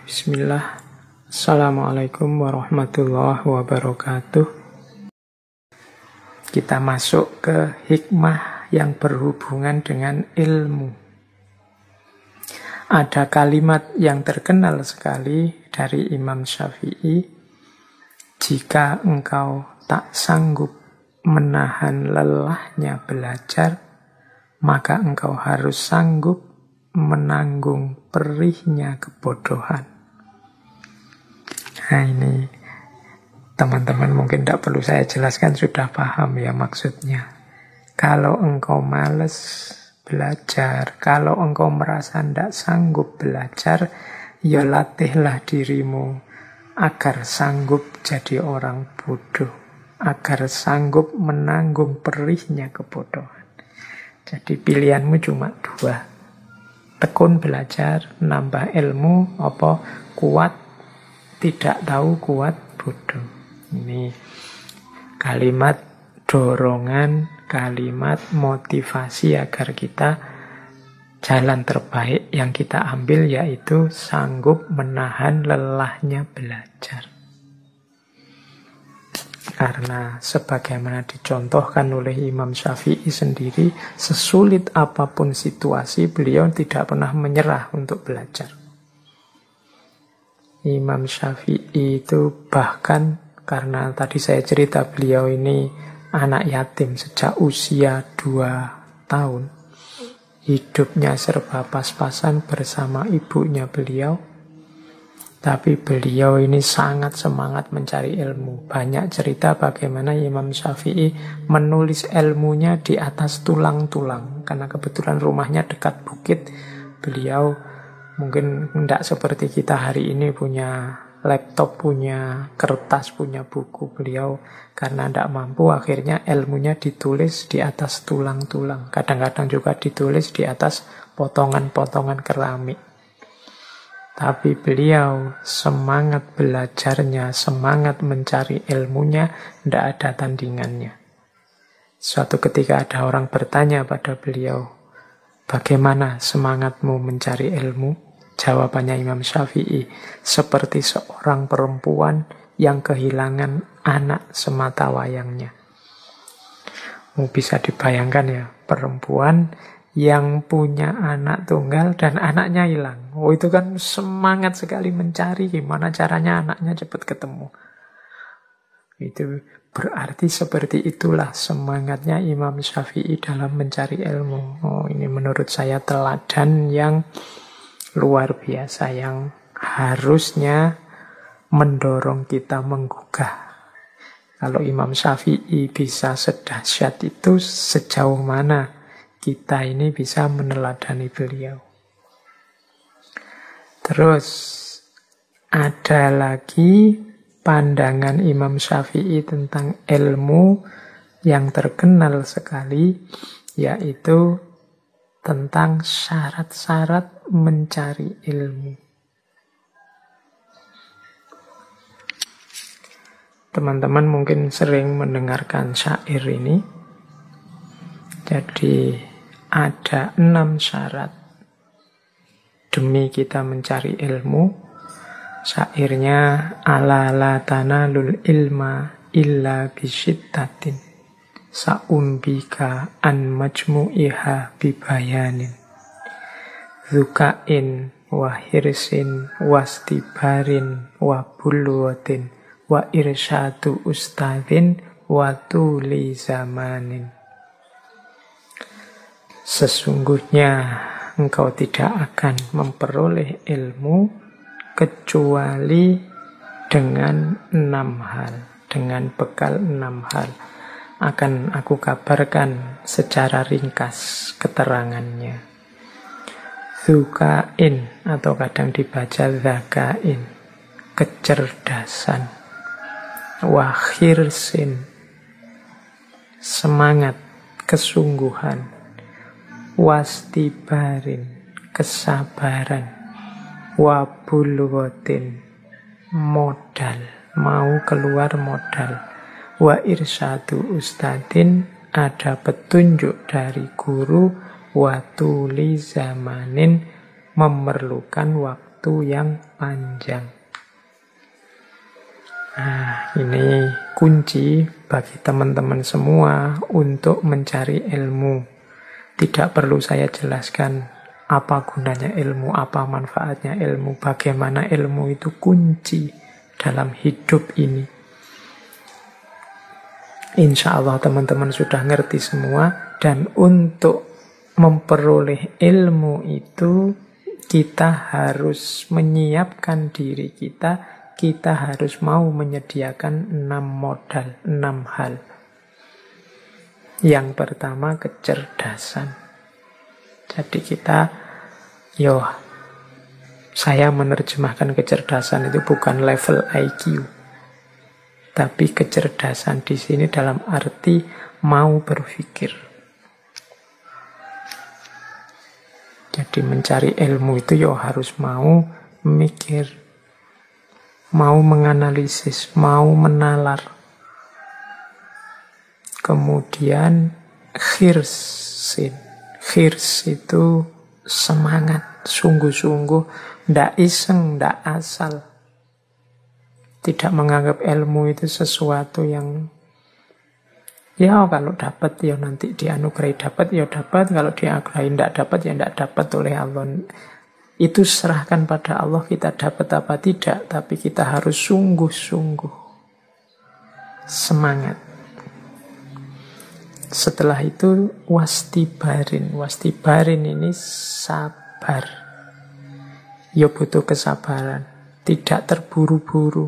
Bismillah. Assalamualaikum warahmatullahi wabarakatuh. Kita masuk ke hikmah yang berhubungan dengan ilmu. Ada kalimat yang terkenal sekali dari Imam Syafi'i. Jika engkau tak sanggup menahan lelahnya belajar, maka engkau harus sanggup menanggung perihnya kebodohan. Nah ini teman-teman mungkin tidak perlu saya jelaskan, sudah paham ya maksudnya. Kalau engkau malas belajar, kalau engkau merasa tidak sanggup belajar, ya latihlah dirimu agar sanggup jadi orang bodoh, agar sanggup menanggung perihnya kebodohan. Jadi pilihanmu cuma dua: tekun belajar, nambah ilmu, apa kuat tidak tahu, kuat bodoh. Ini kalimat dorongan, kalimat motivasi agar kita jalan terbaik yang kita ambil yaitu sanggup menahan lelahnya belajar. Karena sebagaimana dicontohkan oleh Imam Syafi'i sendiri, sesulit apapun situasi, beliau tidak pernah menyerah untuk belajar. Imam Syafi'i itu bahkan, karena tadi saya cerita beliau ini anak yatim sejak usia 2 tahun. Hidupnya serba pas-pasan bersama ibunya beliau. Tapi beliau ini sangat semangat mencari ilmu. Banyak cerita bagaimana Imam Syafi'i menulis ilmunya di atas tulang-tulang. Karena kebetulan rumahnya dekat bukit, beliau mungkin tidak seperti kita hari ini punya laptop, punya kertas, punya buku. Beliau karena tidak mampu akhirnya ilmunya ditulis di atas tulang-tulang. Kadang-kadang juga ditulis di atas potongan-potongan keramik. Tapi beliau semangat belajarnya, semangat mencari ilmunya, tidak ada tandingannya. Suatu ketika ada orang bertanya pada beliau, bagaimana semangatmu mencari ilmu? Jawabannya Imam Syafi'i, seperti seorang perempuan yang kehilangan anak semata wayangnya. Bisa dibayangkan ya, perempuan yang punya anak tunggal dan anaknya hilang. Itu kan semangat sekali mencari gimana caranya anaknya cepat ketemu. Itu berarti seperti itulah semangatnya Imam Syafi'i dalam mencari ilmu. Ini menurut saya teladan yang luar biasa, yang harusnya mendorong kita menggugah. Kalau Imam Syafi'i bisa sedahsyat itu, sejauh mana kita ini bisa meneladani beliau. Terus ada lagi pandangan Imam Syafi'i tentang ilmu yang terkenal sekali, yaitu tentang syarat-syarat mencari ilmu. Teman-teman mungkin sering mendengarkan syair ini. Jadi ada 6 syarat demi kita mencari ilmu. Syairnya, ala la tanalul ilma illa bisyiddatin, sa'umbika an majmu'iha bibayanin, zukain wa hirsin wastibarin wa bulwatin wa irsyadu ustadhin wa tuli zamanin. Sesungguhnya engkau tidak akan memperoleh ilmu kecuali dengan 6 hal, dengan bekal 6 hal. Akan aku kabarkan secara ringkas keterangannya. Zukain, atau kadang dibaca zakain, kecerdasan. Wakhirsin, semangat, kesungguhan. Wastibarin, kesabaran. Wabulwatin, modal, mau keluar modal. Wa irsyadu ustadin, ada petunjuk dari guru. Wa tuli zamanin, memerlukan waktu waktu yang panjang. Nah, ini kunci bagi teman-teman semua untuk mencari ilmu. Tidak perlu saya jelaskan apa gunanya ilmu, apa manfaatnya ilmu, bagaimana ilmu itu kunci dalam hidup ini. Insya Allah teman-teman sudah ngerti semua, dan untuk memperoleh ilmu itu kita harus menyiapkan diri kita harus mau menyediakan 6 modal, 6 hal. Yang pertama kecerdasan. Jadi saya menerjemahkan kecerdasan itu bukan level IQ, tapi kecerdasan di sini dalam arti mau berpikir. Jadi mencari ilmu itu harus mau mikir, mau menganalisis, mau menalar. Kemudian khirsin. Khirs itu semangat, sungguh-sungguh, ndak iseng, ndak asal. Tidak menganggap ilmu itu sesuatu yang kalau dapat nanti dianugerahi dapat dapat, kalau dianugerahi ndak dapat ndak dapat oleh Allah. Itu serahkan pada Allah, kita dapat apa tidak, tapi kita harus sungguh-sungguh semangat. Setelah itu wastibarin. Wastibarin ini sabar. Butuh kesabaran. Tidak terburu-buru.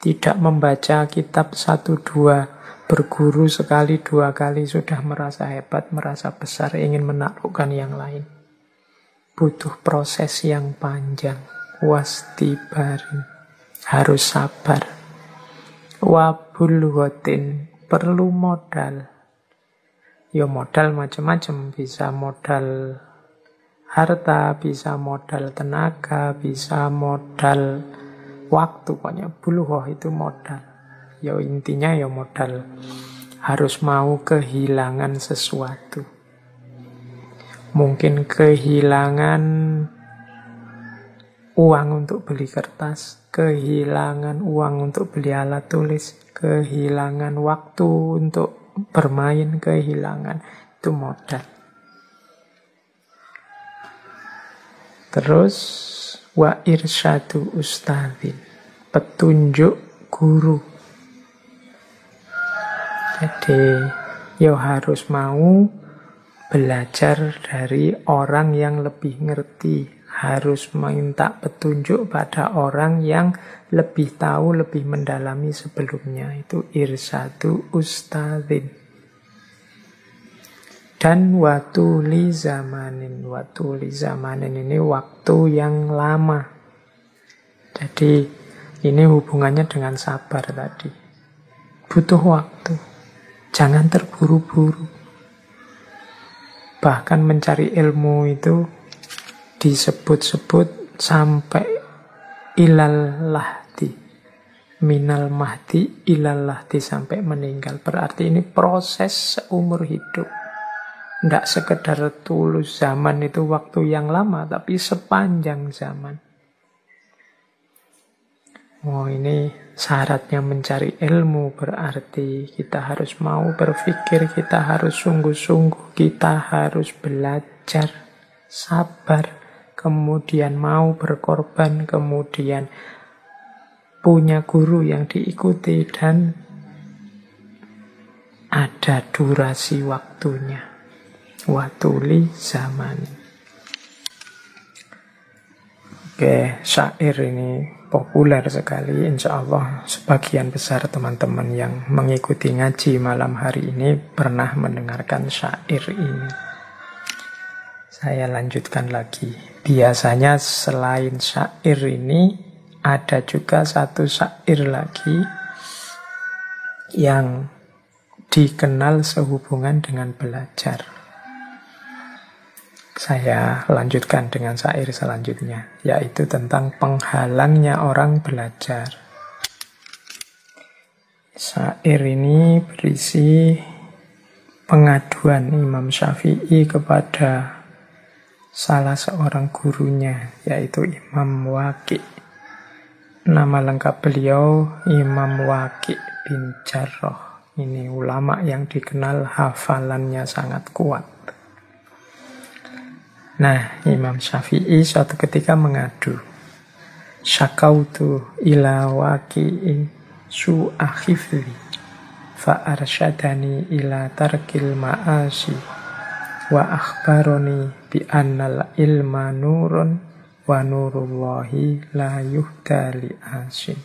Tidak membaca kitab 1-2, berguru sekali 2 kali sudah merasa hebat, merasa besar, ingin menaklukkan yang lain. Butuh proses yang panjang. Wastibarin. Harus sabar. Wabulghatin. Perlu modal. Modal macam-macam. Bisa modal harta, bisa modal tenaga, bisa modal waktu. Pokoknya bulghah itu modal. Intinya modal. Harus mau kehilangan sesuatu. Mungkin kehilangan uang untuk beli kertas, kehilangan uang untuk beli alat tulis, kehilangan waktu untuk bermain, kehilangan. Itu modal. Terus wa irsyadu ustadzin, petunjuk guru. Jadi harus mau belajar dari orang yang lebih ngerti, harus minta petunjuk pada orang yang lebih tahu, lebih mendalami sebelumnya. Itu irsadu ustadzin. Dan watuli zamanin. Watuli zamanin ini waktu yang lama. Jadi ini hubungannya dengan sabar tadi. Butuh waktu. Jangan terburu-buru. Bahkan mencari ilmu itu disebut-sebut sampai ilal lahdi. Minal mahdi ilal lahdi, sampai meninggal. Berarti ini proses seumur hidup. Tidak sekedar tulus zaman itu waktu yang lama, tapi sepanjang zaman. Ini syaratnya mencari ilmu, berarti kita harus mau berpikir, kita harus sungguh-sungguh, kita harus belajar, sabar, kemudian mau berkorban, kemudian punya guru yang diikuti, dan ada durasi waktunya. Watuli zaman. Oke, syair ini populer sekali. Insya Allah sebagian besar teman-teman yang mengikuti ngaji malam hari ini pernah mendengarkan syair ini. Saya lanjutkan lagi. Biasanya selain syair ini ada juga satu syair lagi yang dikenal sehubungan dengan belajar. Saya lanjutkan dengan syair selanjutnya, yaitu tentang penghalangnya orang belajar. Syair ini berisi pengaduan Imam Syafi'i kepada salah seorang gurunya, yaitu Imam Waqi'. Nama lengkap beliau Imam Waqi' bin Jarrah. Ini ulama yang dikenal hafalannya sangat kuat. Nah, Imam Syafi'i suatu ketika mengadu, syakautu ila waqi'i su'a khifli fa arsyadani ila tarkil ma'asi wa akhbaroni bi annal ilma nurun wa nurullahi la yuhda li asin.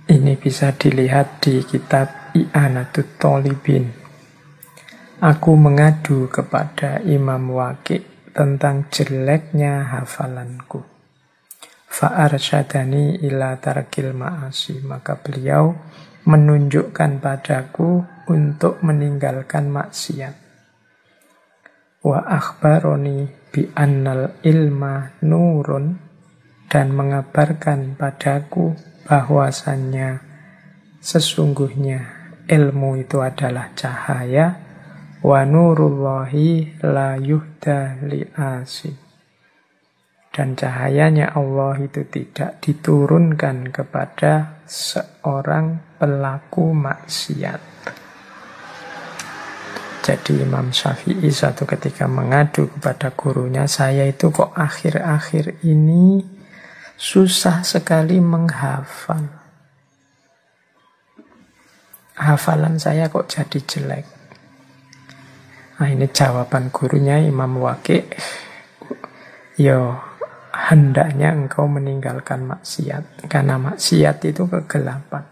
Ini bisa dilihat di kitab I'anatut Thalibin. Aku mengadu kepada Imam Waqi' tentang jeleknya hafalanku. Fa'arsyadani ila tarkil ma'asi. Maka beliau menunjukkan padaku untuk meninggalkan maksiat. Wa akhbaroni bi annal ilma nurun, dan mengabarkan padaku bahwasannya sesungguhnya ilmu itu adalah cahaya. Wa nurullahi la yuhda li asin, dan cahayanya Allah itu tidak diturunkan kepada seorang pelaku maksiat. Jadi Imam Syafi'i suatu ketika mengadu kepada gurunya, saya itu kok akhir-akhir ini susah sekali menghafal. Hafalan saya kok jadi jelek. Nah, ini jawaban gurunya Imam Waqi'. Yo, hendaknya engkau meninggalkan maksiat, karena maksiat itu kegelapan.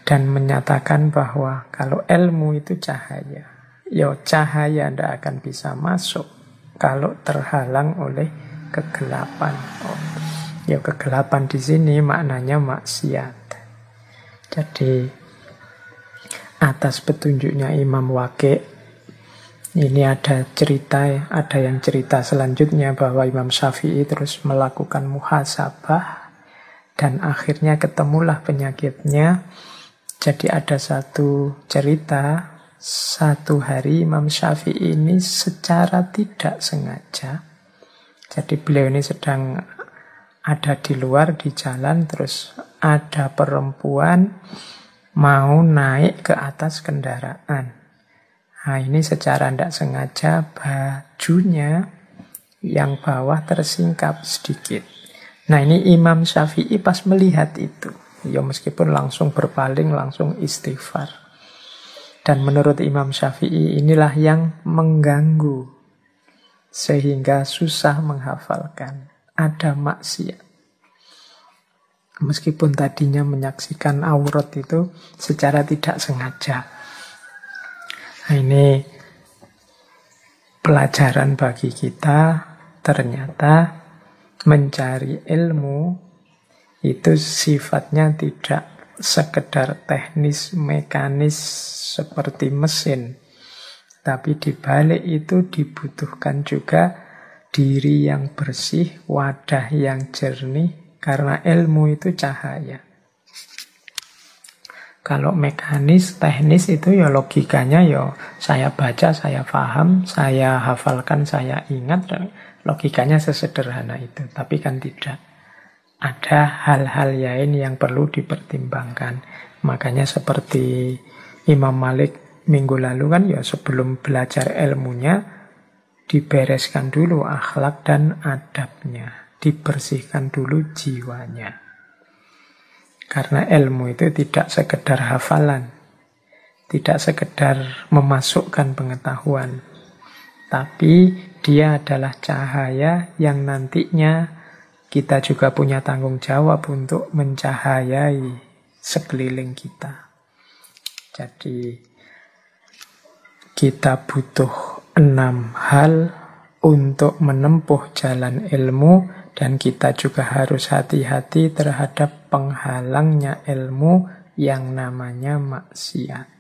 Dan menyatakan bahwa kalau ilmu itu cahaya, yo cahaya tidak akan bisa masuk kalau terhalang oleh kegelapan. Yo, kegelapan di sini maknanya maksiat. Jadi atas petunjuknya Imam Waqi', ini ada cerita, ada yang cerita selanjutnya bahwa Imam Syafi'i terus melakukan muhasabah dan akhirnya ketemulah penyakitnya. Jadi ada satu cerita, satu hari Imam Syafi'i ini secara tidak sengaja, jadi beliau ini sedang ada di luar di jalan, terus ada perempuan mau naik ke atas kendaraan. Nah, ini secara tidak sengaja bajunya yang bawah tersingkap sedikit. Nah, ini Imam Syafi'i pas melihat itu, ya meskipun langsung berpaling, langsung istighfar. Dan menurut Imam Syafi'i inilah yang mengganggu sehingga susah menghafalkan. Ada maksiat. Meskipun tadinya menyaksikan aurat itu secara tidak sengaja. Nah, ini pelajaran bagi kita. Ternyata mencari ilmu itu sifatnya tidak sekedar teknis, mekanis seperti mesin. Tapi di balik itu dibutuhkan juga diri yang bersih, wadah yang jernih. Karena ilmu itu cahaya. Kalau mekanis, teknis itu ya logikanya ya saya baca, saya paham, saya hafalkan, saya ingat. Dan logikanya sesederhana itu. Tapi kan tidak. Ada hal-hal lain yang perlu dipertimbangkan. Makanya seperti Imam Malik minggu lalu kan ya sebelum belajar ilmunya dibereskan dulu akhlak dan adabnya. Dibersihkan dulu jiwanya. Karena ilmu itu tidak sekedar hafalan, tidak sekedar memasukkan pengetahuan, tapi dia adalah cahaya yang nantinya kita juga punya tanggung jawab untuk mencahayai sekeliling kita. Jadi kita butuh 6 hal untuk menempuh jalan ilmu. Dan kita juga harus hati-hati terhadap penghalangnya ilmu yang namanya maksiat.